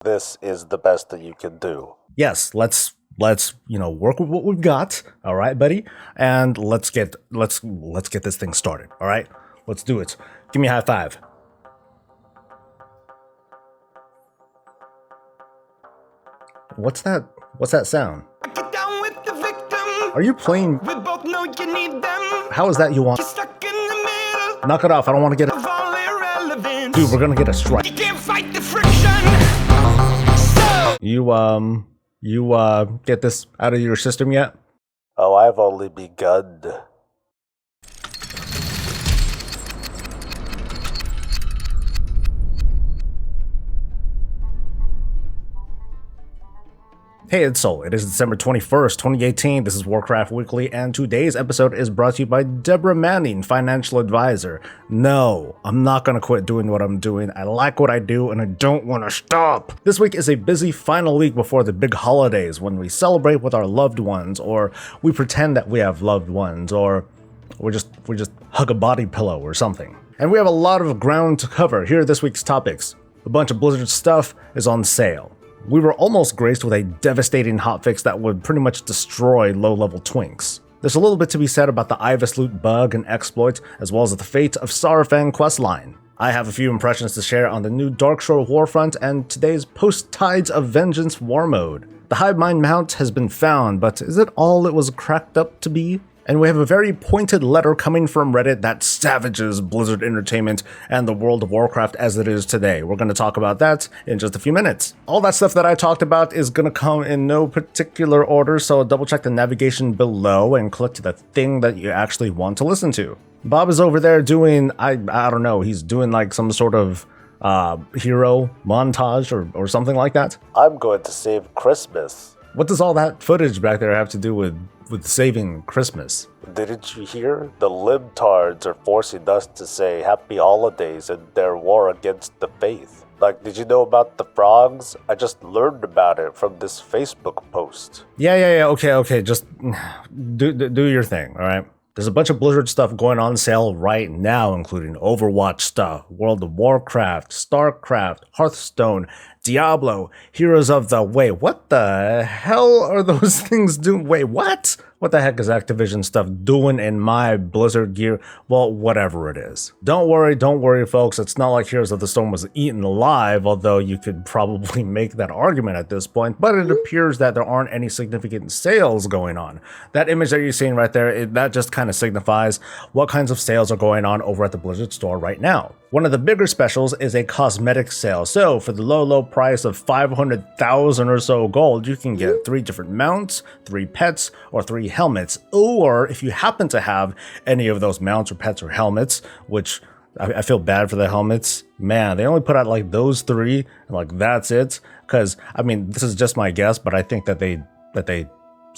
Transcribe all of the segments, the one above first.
This is the best that you can do. Yes, let's work with what we've got, all right, buddy, and let's get this thing started, all right? Let's do it. Give me a high five. What's that? What's that sound? Get down with the victim. Are you playing? We both know you need them. How is that you want? You're stuck in the middle Knock it off. I don't want to get it. of all irrelevance. Dude, we're gonna get a strike. You can't fight the friction. So You get this out of your system yet? Oh, I've only begun. Hey, it's Soul. It is December 21st, 2018. This is Warcraft Weekly, and today's episode is brought to you by Deborah Manning, financial advisor. No, I'm not gonna quit doing what I'm doing. I like what I do, and I don't want to stop. This week is a busy final week before the big holidays when we celebrate with our loved ones, or we pretend that we have loved ones, or we just hug a body pillow or something. And we have a lot of ground to cover. Here are this week's topics. A bunch of Blizzard stuff is on sale. We were almost graced with a devastating hotfix that would pretty much destroy low-level Twinks. There's a little bit to be said about the Ibis loot bug and exploit, as well as the fate of Saurfang questline. I have a few impressions to share on the new Darkshore Warfront and today's Post-Tides of Vengeance war mode. The Hivemind mount has been found, but is it all it was cracked up to be? And we have a very pointed letter coming from Reddit that savages Blizzard Entertainment and the world of Warcraft as it is today. We're going to talk about that in just a few minutes. All that stuff that I talked about is going to come in no particular order, so double check the navigation below and click to the thing that you actually want to listen to. Bob is over there doing, I don't know, he's doing like some sort of hero montage or something like that. I'm going to save Christmas. What does all that footage back there have to do with saving Christmas? Didn't you hear? The libtards are forcing us to say happy holidays in their war against the faith. Like, did you know about the frogs? I just learned about it from this Facebook post. Yeah, okay, just do your thing, all right? There's a bunch of Blizzard stuff going on sale right now, including Overwatch stuff, World of Warcraft, StarCraft, Hearthstone, Diablo, Heroes of the... Wait, what the hell are those things doing? Wait, what? What the heck is Activision stuff doing in my Blizzard gear? Well, whatever it is. Don't worry, folks. It's not like Heroes of the Storm was eaten alive, although you could probably make that argument at this point, but it appears that there aren't any significant sales going on. That image that you're seeing right there, that just kind of signifies what kinds of sales are going on over at the Blizzard store right now. One of the bigger specials is a cosmetic sale. So for the low price of 500,000 or so gold, you can get 3 different mounts, 3 pets, or 3 helmets. Or if you happen to have any of those mounts or pets or helmets, which I feel bad for the helmets. Man, they only put out like those 3, and like that's it. Because I mean, this is just my guess, but I think that they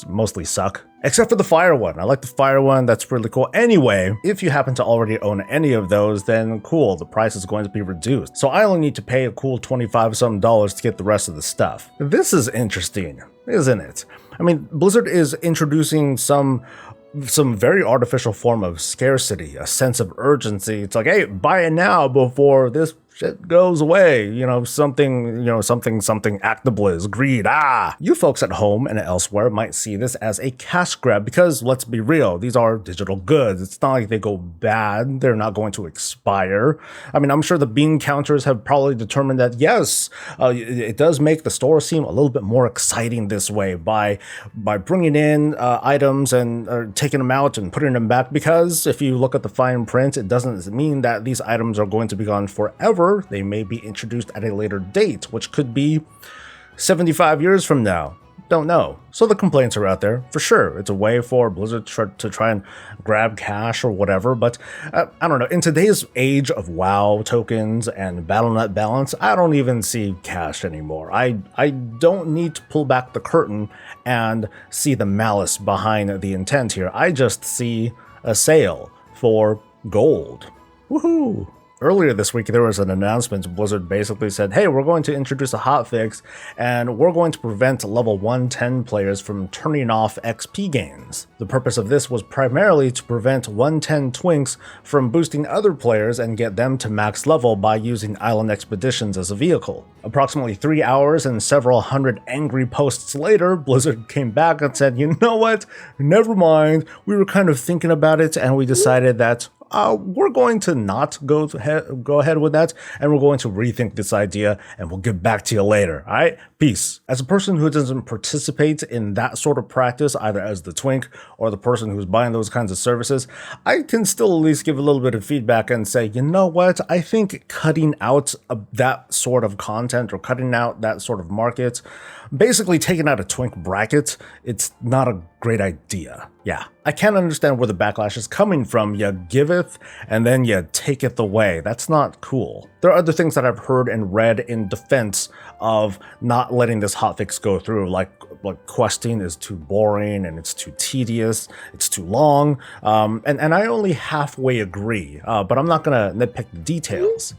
mostly suck. Except for the fire one. I like the fire one. That's really cool. Anyway, if you happen to already own any of those, then cool, the price is going to be reduced. So I only need to pay a cool $25 something to get the rest of the stuff. This is interesting, isn't it? I mean, Blizzard is introducing some very artificial form of scarcity, a sense of urgency. It's like, hey, buy it now before this shit goes away. Something, act the blizz, greed, You folks at home and elsewhere might see this as a cash grab because, let's be real, these are digital goods. It's not like they go bad. They're not going to expire. I mean, I'm sure the bean counters have probably determined that, yes, it does make the store seem a little bit more exciting this way by bringing in items and taking them out and putting them back, because if you look at the fine print, it doesn't mean that these items are going to be gone forever. They may be introduced at a later date, which could be 75 years from now. Don't know. So the complaints are out there, for sure. It's a way for Blizzard to try and grab cash or whatever, but I don't know. In today's age of WoW tokens and Battle.net balance, I don't even see cash anymore. I don't need to pull back the curtain and see the malice behind the intent here. I just see a sale for gold. Woohoo! Earlier this week, there was an announcement. Blizzard basically said, hey, we're going to introduce a hotfix, and we're going to prevent level 110 players from turning off XP gains. The purpose of this was primarily to prevent 110 Twinks from boosting other players and get them to max level by using island expeditions as a vehicle. Approximately 3 hours and several hundred angry posts later, Blizzard came back and said, you know what, never mind, we were kind of thinking about it and we decided that we're going to not go ahead with that, and we're going to rethink this idea, and we'll get back to you later, alright? Peace. As a person who doesn't participate in that sort of practice, either as the Twink or the person who's buying those kinds of services, I can still at least give a little bit of feedback and say, you know what, I think cutting out that sort of content or cutting out that sort of market, basically taking out a Twink bracket, it's not a great idea. Yeah, I can't understand where the backlash is coming from. You giveth and then you taketh away. That's not cool. There are other things that I've heard and read in defense of not letting this hotfix go through, like questing is too boring and it's too tedious, it's too long, and I only halfway agree, but I'm not gonna nitpick the details.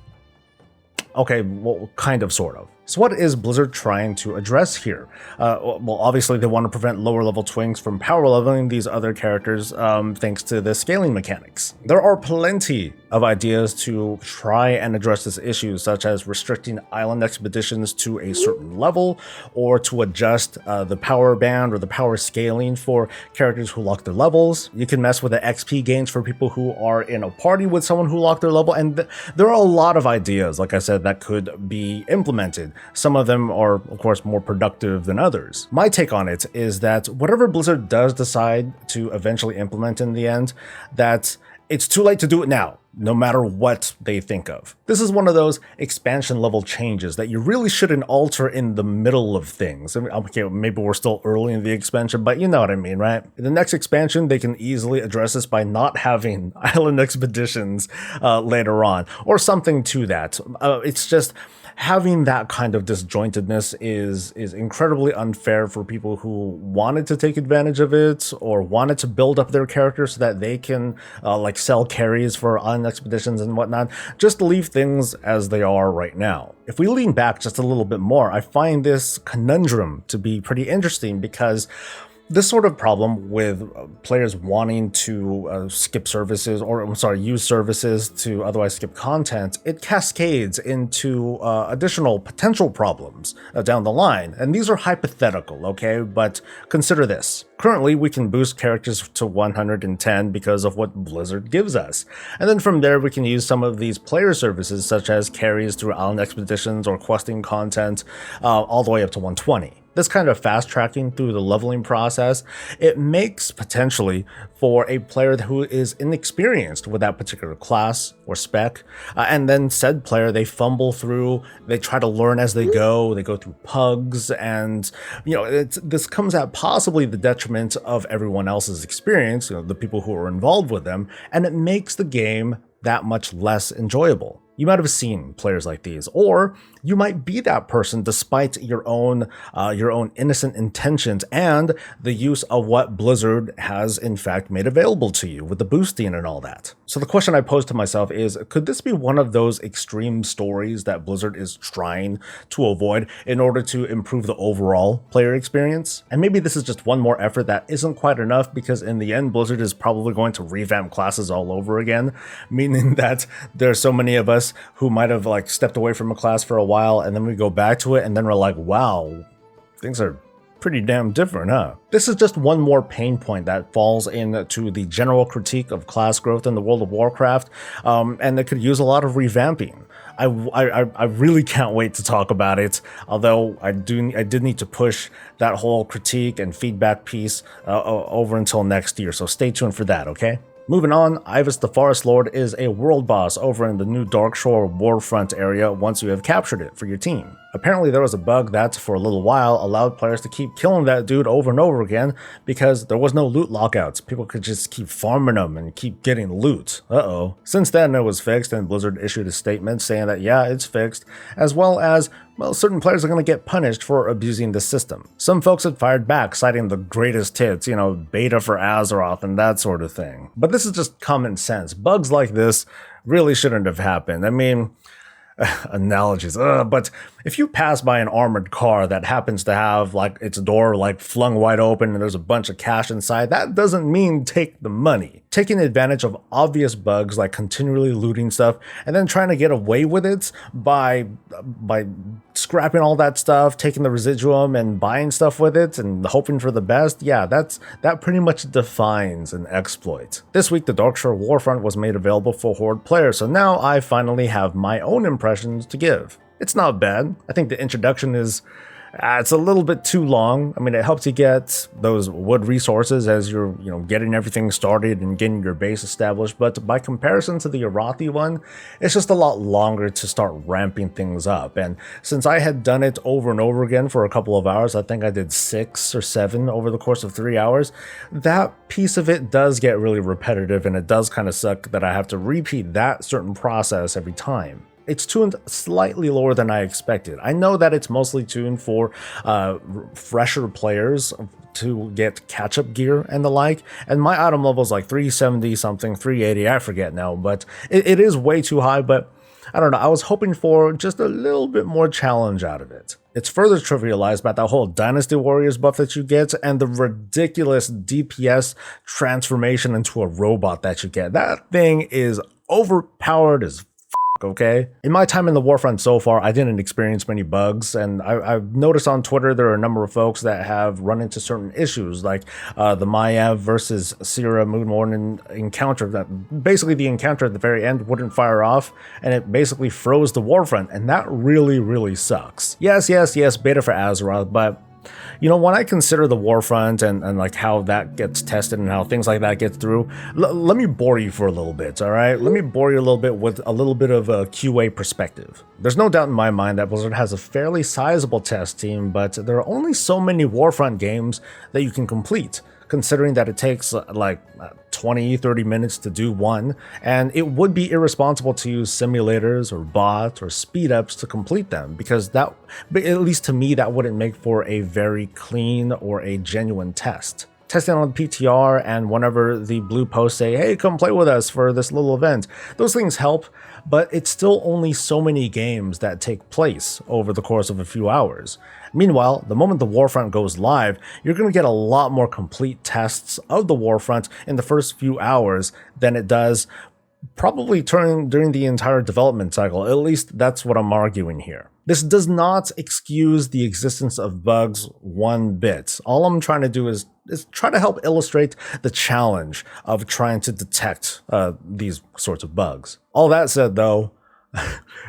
Okay, well, kind of, sort of. So what is Blizzard trying to address here? Well, obviously they want to prevent lower level Twinks from power leveling these other characters thanks to the scaling mechanics. There are plenty of ideas to try and address this issue, such as restricting island expeditions to a certain level, or to adjust the power band or the power scaling for characters who lock their levels. You can mess with the XP gains for people who are in a party with someone who locked their level, and there are a lot of ideas, like I said, that could be implemented. Some of them are, of course, more productive than others. My take on it is that whatever Blizzard does decide to eventually implement in the end, that it's too late to do it now, no matter what they think of. This is one of those expansion level changes that you really shouldn't alter in the middle of things. I mean, okay, maybe we're still early in the expansion, but you know what I mean, right? In the next expansion, they can easily address this by not having island expeditions later on, or something to that. It's just having that kind of disjointedness is incredibly unfair for people who wanted to take advantage of it or wanted to build up their characters so that they can like sell carries for island expeditions and whatnot. Just leave things as they are right now. If we lean back just a little bit more, I find this conundrum to be pretty interesting, because this sort of problem with players wanting to skip services, or I'm sorry, use services to otherwise skip content, it cascades into additional potential problems down the line. And these are hypothetical, okay? But consider this. Currently, we can boost characters to 110 because of what Blizzard gives us. And then from there, we can use some of these player services, such as carries through island expeditions or questing content, all the way up to 120. This kind of fast tracking through the leveling process, it makes potentially for a player who is inexperienced with that particular class or spec, and then said player, they fumble through, they try to learn as they go through pugs, and you know, this comes at possibly the detriment of everyone else's experience, you know, the people who are involved with them, and it makes the game that much less enjoyable. You might have seen players like these, or you might be that person despite your own innocent intentions and the use of what Blizzard has in fact made available to you with the boosting and all that. So the question I pose to myself is, could this be one of those extreme stories that Blizzard is trying to avoid in order to improve the overall player experience? And maybe this is just one more effort that isn't quite enough, because in the end, Blizzard is probably going to revamp classes all over again, meaning that there's so many of us who might have like stepped away from a class for a while, and then we go back to it and then we're like, wow, things are pretty damn different, huh? This is just one more pain point that falls into the general critique of class growth in the World of Warcraft, and it could use a lot of revamping. I really can't wait to talk about it, although I did need to push that whole critique and feedback piece over until next year, so stay tuned for that, okay? Moving on, Ivus the Forest Lord is a world boss over in the new Darkshore Warfront area once you have captured it for your team. Apparently there was a bug that, for a little while, allowed players to keep killing that dude over and over again because there was no loot lockouts. People could just keep farming them and keep getting loot. Uh-oh. Since then, it was fixed, and Blizzard issued a statement saying that, yeah, it's fixed, as well as well, certain players are going to get punished for abusing the system. Some folks had fired back, citing the greatest hits, beta for Azeroth and that sort of thing. But this is just common sense. Bugs like this really shouldn't have happened. I mean, analogies, but if you pass by an armored car that happens to have like its door like flung wide open and there's a bunch of cash inside, that doesn't mean take the money. Taking advantage of obvious bugs like continually looting stuff and then trying to get away with it by scrapping all that stuff, taking the residuum and buying stuff with it and hoping for the best, yeah, that pretty much defines an exploit. This week the Darkshore Warfront was made available for Horde players, so now I finally have my own impressions to give. It's not bad. I think the introduction is it's a little bit too long. I mean, it helps you get those wood resources as you're, getting everything started and getting your base established. But by comparison to the Arathi one, it's just a lot longer to start ramping things up. And since I had done it over and over again for a couple of hours, I think I did 6 or 7 over the course of 3 hours, that piece of it does get really repetitive, and it does kind of suck that I have to repeat that certain process every time. It's tuned slightly lower than I expected. I know that it's mostly tuned for fresher players to get catch-up gear and the like, and my item level is like 370 something, 380, I forget now, but it is way too high. But I don't know, I was hoping for just a little bit more challenge out of it. It's further trivialized by that whole Dynasty Warriors buff that you get and the ridiculous DPS transformation into a robot that you get. That thing is overpowered as okay? In my time in the Warfront so far, I didn't experience many bugs, and I've noticed on Twitter there are a number of folks that have run into certain issues, like the Maiev versus Sierra Moonmorn encounter, that basically the encounter at the very end wouldn't fire off, and it basically froze the Warfront, and that really, really sucks. Yes, beta for Azeroth, but when I consider the Warfront and like how that gets tested and how things like that get through, let me bore you for a little bit, all right? Let me bore you a little bit with a little bit of a QA perspective. There's no doubt in my mind that Blizzard has a fairly sizable test team, but there are only so many Warfront games that you can complete, considering that it takes like 20-30 minutes to do one, and it would be irresponsible to use simulators or bots or speed ups to complete them, because that, at least to me, that wouldn't make for a very clean or a genuine test. Testing on PTR and whenever the blue posts say, hey, come play with us for this little event, those things help, but it's still only so many games that take place over the course of a few hours. Meanwhile, the moment the Warfront goes live, you're going to get a lot more complete tests of the Warfront in the first few hours than it does probably during the entire development cycle. At least that's what I'm arguing here. This does not excuse the existence of bugs one bit. All I'm trying to do is try to help illustrate the challenge of trying to detect these sorts of bugs. All that said, though,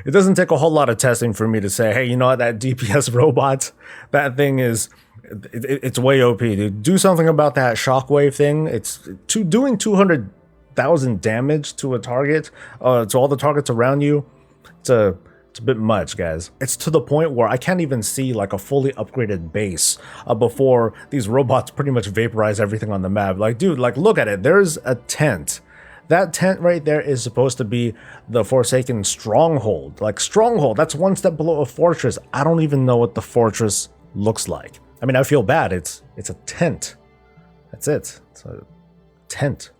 it doesn't take a whole lot of testing for me to say, hey, you know what, that DPS robot, that thing is, it's way OP, dude. Do something about that shockwave thing. It's doing 200,000 damage to a target, to all the targets around you. It's a bit much, guys. It's to the point where I can't even see like a fully upgraded base before these robots pretty much vaporize everything on the map. Like, dude, like, look at it. There's a tent. That tent right there is supposed to be the Forsaken Stronghold. Like, Stronghold, that's one step below a fortress. I don't even know what the fortress looks like. I mean, I feel bad. It's a tent. That's it. It's a tent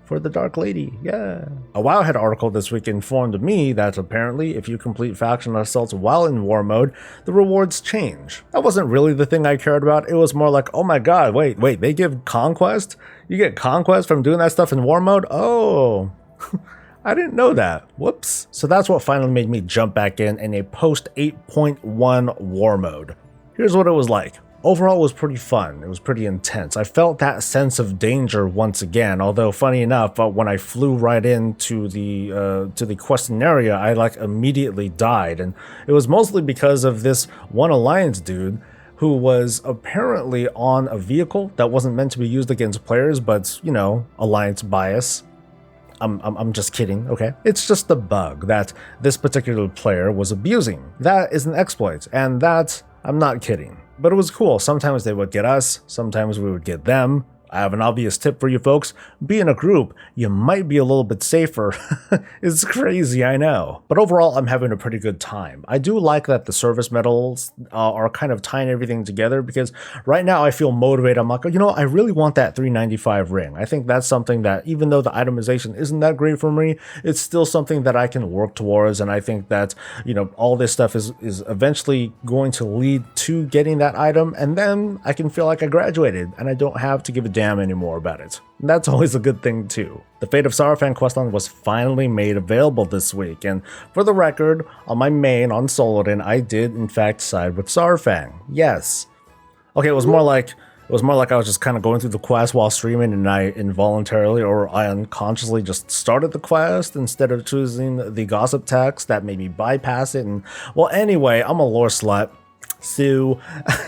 for the Dark Lady, yeah. A Wowhead article this week informed me that apparently if you complete faction assaults while in war mode, the rewards change. That wasn't really the thing I cared about. It was more like, oh my god, wait, they give conquest? You get conquest from doing that stuff in war mode? Oh, I didn't know that. Whoops. So that's what finally made me jump back in a post 8.1 war mode. Here's what it was like. Overall, it was pretty fun. It was pretty intense. I felt that sense of danger once again, although funny enough, when I flew right into the questing area, I like immediately died, and it was mostly because of this one Alliance dude who was apparently on a vehicle that wasn't meant to be used against players, but, you know, Alliance bias. I'm just kidding, okay? It's just a bug that this particular player was abusing. That is an exploit, and that, I'm not kidding. But it was cool. Sometimes they would get us, sometimes we would get them. I have an obvious tip for you folks. Be in a group. You might be a little bit safer. It's crazy, I know. But overall, I'm having a pretty good time. I do like that the service medals are kind of tying everything together because right now I feel motivated. I'm like, you know, I really want that 395 ring. I think that's something that even though the itemization isn't that great for me, it's still something that I can work towards. And I think that, you know, all this stuff is eventually going to lead to getting that item. And then I can feel like I graduated and I don't have to give a damn anymore about it. And that's always a good thing too. The Fate of Saurfang questline was finally made available this week, and for the record, on my main on Soladin, I did in fact side with Saurfang. Yes. Okay, it was more like I was just kind of going through the quest while streaming, and I involuntarily or I unconsciously just started the quest instead of choosing the gossip text that made me bypass it. And well, anyway, I'm a lore slut. So,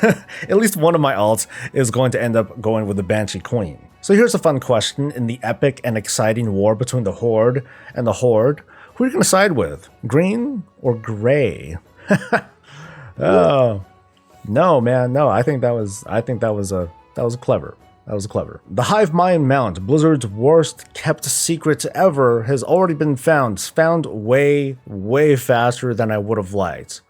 at least one of my alts is going to end up going with the Banshee Queen. So here's a fun question. In the epic and exciting war between the Horde and the Horde, who are you going to side with? Green or gray? Oh, no, man, no. I think that was clever. That was clever. The Hivemind mount, Blizzard's worst kept secret ever, has already been found. Found way, way faster than I would have liked.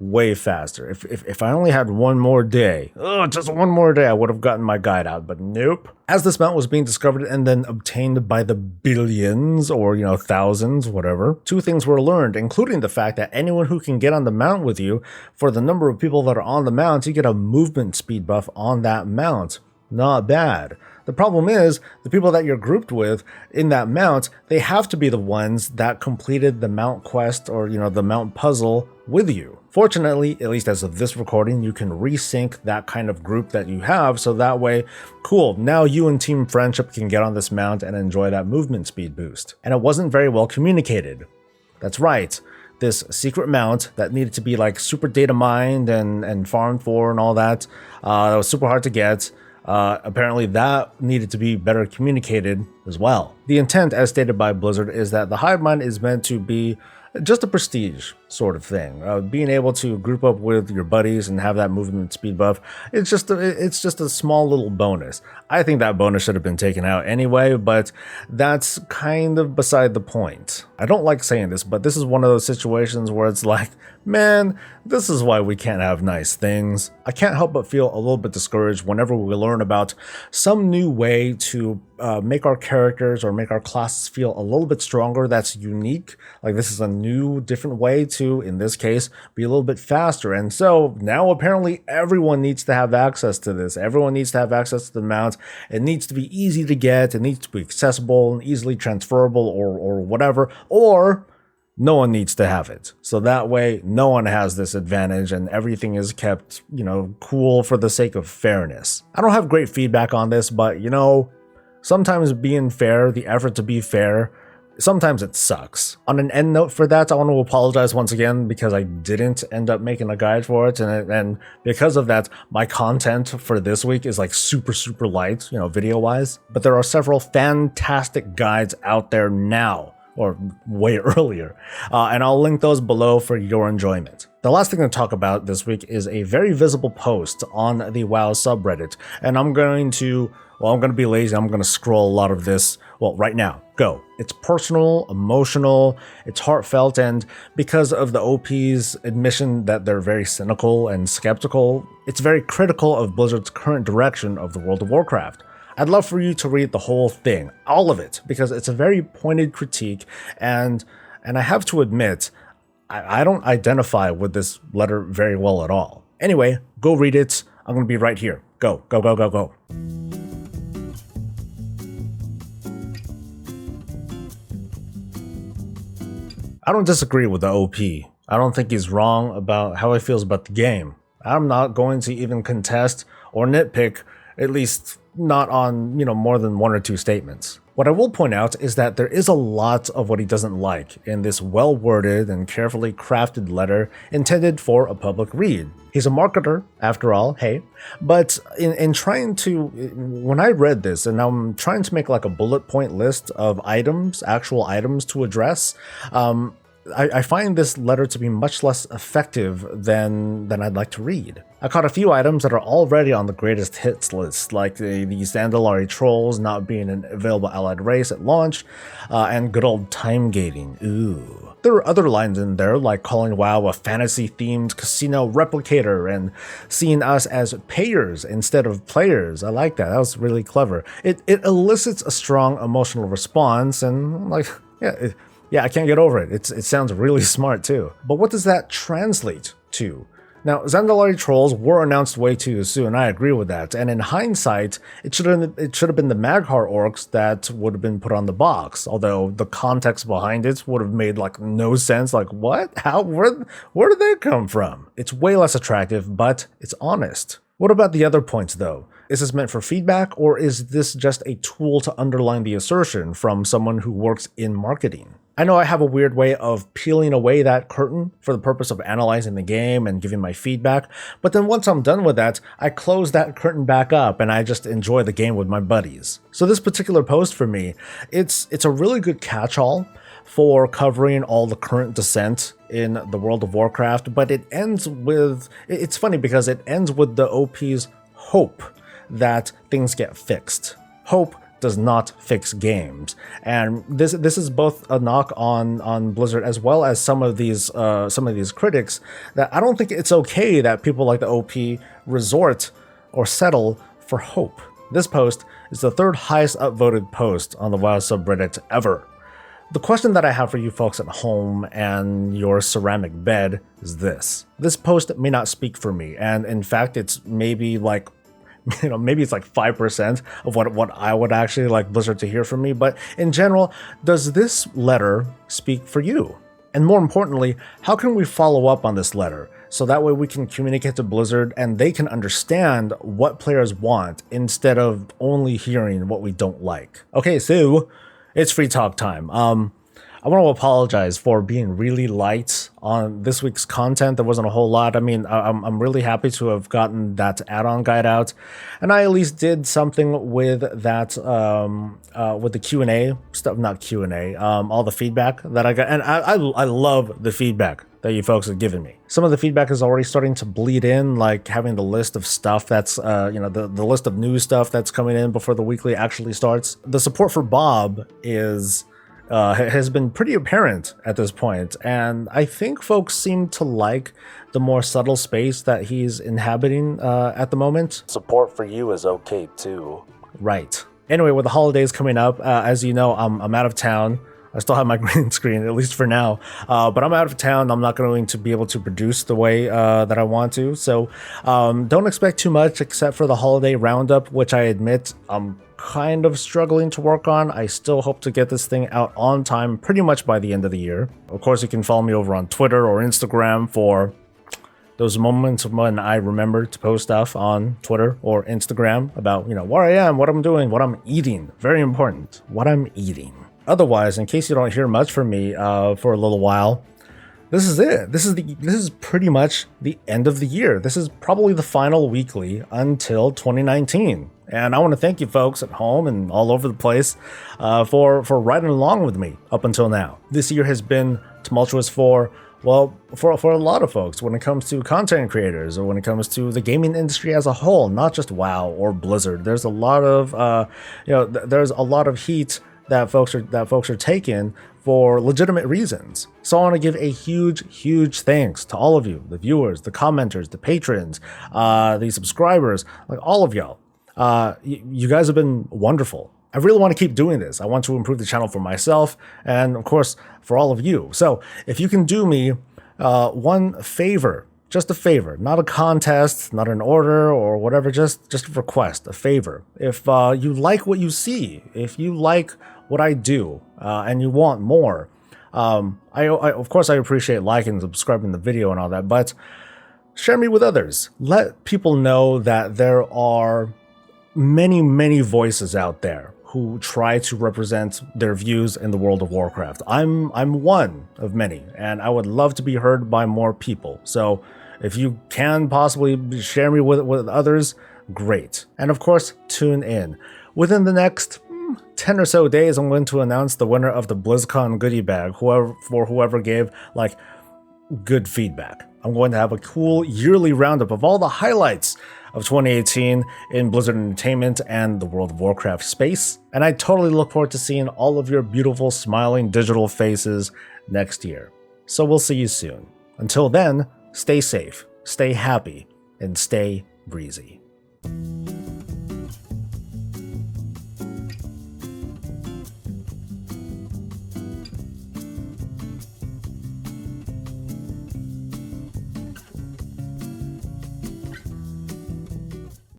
Way faster. If I only had one more day, just one more day, I would have gotten my guide out, but nope. As this mount was being discovered and then obtained by the billions or, you know, thousands, whatever, two things were learned, including the fact that anyone who can get on the mount with you, for the number of people that are on the mount, you get a movement speed buff on that mount. Not bad. The problem is, the people that you're grouped with in that mount, they have to be the ones that completed the mount quest or, you know, the mount puzzle with you. Fortunately, at least as of this recording, you can resync that kind of group that you have, so that way, cool, now you and Team Friendship can get on this mount and enjoy that movement speed boost. And it wasn't very well communicated. That's right. This secret mount that needed to be like super data mined and farmed for and all that, that was super hard to get. Apparently that needed to be better communicated as well. The intent, as stated by Blizzard, is that the Hivemind is meant to be just a prestige sort of thing. Being able to group up with your buddies and have that movement speed buff, it's just a small little bonus. I think that bonus should have been taken out anyway, but that's kind of beside the point. I don't like saying this, but this is one of those situations where it's like, man, this is why we can't have nice things. I can't help but feel a little bit discouraged whenever we learn about some new way to make our characters or make our classes feel a little bit stronger that's unique. Like this is a new, different way to, in this case, be a little bit faster. And so now apparently everyone needs to have access to this. Everyone needs to have access to the mount. It needs to be easy to get. It needs to be accessible and easily transferable or whatever. Or no one needs to have it. So that way, no one has this advantage and everything is kept, you know, cool for the sake of fairness. I don't have great feedback on this, but, you know, sometimes being fair, the effort to be fair, sometimes it sucks. On an end note for that, I want to apologize once again because I didn't end up making a guide for it. And because of that, my content for this week is like super, super light, you know, video-wise. But there are several fantastic guides out there now, or way earlier, and I'll link those below for your enjoyment. The last thing to talk about this week is a very visible post on the WoW subreddit, and I'm going to be lazy, I'm going to scroll a lot of this, well, right now, go. It's personal, emotional, it's heartfelt, and because of the OP's admission that they're very cynical and skeptical, it's very critical of Blizzard's current direction of the World of Warcraft. I'd love for you to read the whole thing, all of it, because it's a very pointed critique, and I have to admit, I don't identify with this letter very well at all. Anyway, go read it. I'm going to be right here. Go, go, go, go, go. I don't disagree with the OP. I don't think he's wrong about how he feels about the game. I'm not going to even contest or nitpick, at least not on, you know, more than one or two statements. What I will point out is that there is a lot of what he doesn't like in this well-worded and carefully crafted letter intended for a public read. He's a marketer, after all, hey, but in trying to, when I read this and I'm trying to make like a bullet point list of items, actual items to address, I find this letter to be much less effective than I'd like to read. I caught a few items that are already on the greatest hits list, like the Zandalari trolls not being an available allied race at launch, and good old time gating. Ooh. There are other lines in there, like calling WoW a fantasy-themed casino replicator and seeing us as payers instead of players. I like that. That was really clever. It elicits a strong emotional response, and like, yeah, I can't get over it. It sounds really smart too. But what does that translate to? Now, Zandalari trolls were announced way too soon, I agree with that, and in hindsight, it should have been the Maghar orcs that would have been put on the box, although the context behind it would have made like no sense, like what? How? Where did they come from? It's way less attractive, but it's honest. What about the other points though? Is this meant for feedback, or is this just a tool to underline the assertion from someone who works in marketing? I know I have a weird way of peeling away that curtain for the purpose of analyzing the game and giving my feedback, but then once I'm done with that, I close that curtain back up and I just enjoy the game with my buddies. So this particular post for me, it's a really good catch-all for covering all the current dissent in the world of Warcraft, but it ends with, it's funny because it ends with the OP's hope that things get fixed. Hope does not fix games, and this is both a knock on Blizzard as well as some of these critics, that I don't think it's okay that people like the OP resort or settle for hope. This post is the third highest upvoted post on the WoW subreddit ever. The question that I have for you folks at home and your ceramic bed is this. This post may not speak for me, and in fact it's maybe like, maybe it's like 5% of what I would actually like Blizzard to hear from me, but in general, does this letter speak for you? And more importantly, how can we follow up on this letter so that way we can communicate to Blizzard and they can understand what players want instead of only hearing what we don't like? Okay, so it's free talk time. I want to apologize for being really light on this week's content. There wasn't a whole lot. I mean, I'm really happy to have gotten that add-on guide out, and I at least did something with that, with the Q&A stuff, not Q&A, all the feedback that I got, and I love the feedback that you folks have given me. Some of the feedback is already starting to bleed in, like having the list of stuff that's, the list of new stuff that's coming in before the weekly actually starts. The support for Bob has been pretty apparent at this point, and I think folks seem to like the more subtle space that he's inhabiting at the moment. Support for you is okay too. Right. Anyway, with the holidays coming up, as you know, I'm out of town. I still have my green screen, at least for now, but I'm out of town. I'm not going to be able to produce the way that I want to, so don't expect too much except for the holiday roundup, which I admit I'm kind of struggling to work on. I still hope to get this thing out on time pretty much by the end of the year. Of course, you can follow me over on Twitter or Instagram for those moments when I remember to post stuff on Twitter or Instagram about, where I am, what I'm doing, what I'm eating. Very important, what I'm eating. Otherwise, in case you don't hear much from me for a little while, this is it. This is pretty much the end of the year. This is probably the final weekly until 2019. And I want to thank you folks at home and all over the place for riding along with me up until now. This year has been tumultuous for a lot of folks when it comes to content creators or when it comes to the gaming industry as a whole, not just WoW or Blizzard. There's a lot of there's a lot of heat that folks are taking for legitimate reasons. So I want to give a huge thanks to all of you, the viewers, the commenters, the patrons, the subscribers, like all of y'all. You guys have been wonderful. I really want to keep doing this. I want to improve the channel for myself and, of course, for all of you. So if you can do me one favor, just a favor, not a contest, not an order or whatever, just a request, a favor. If you like what you see, if you like what I do and you want more, of course I appreciate liking and subscribing the video and all that, but share me with others. Let people know that there are many voices out there who try to represent their views in the world of Warcraft. I'm one of many, and I would love to be heard by more people. So if you can possibly share me with others, great. And of course, tune in. Within the next 10 or so days, I'm going to announce the winner of the BlizzCon goodie bag, whoever gave, like, good feedback. I'm going to have a cool yearly roundup of all the highlights of 2018 in Blizzard Entertainment and the World of Warcraft space, and I totally look forward to seeing all of your beautiful, smiling digital faces next year. So we'll see you soon. Until then, stay safe, stay happy, and stay breezy.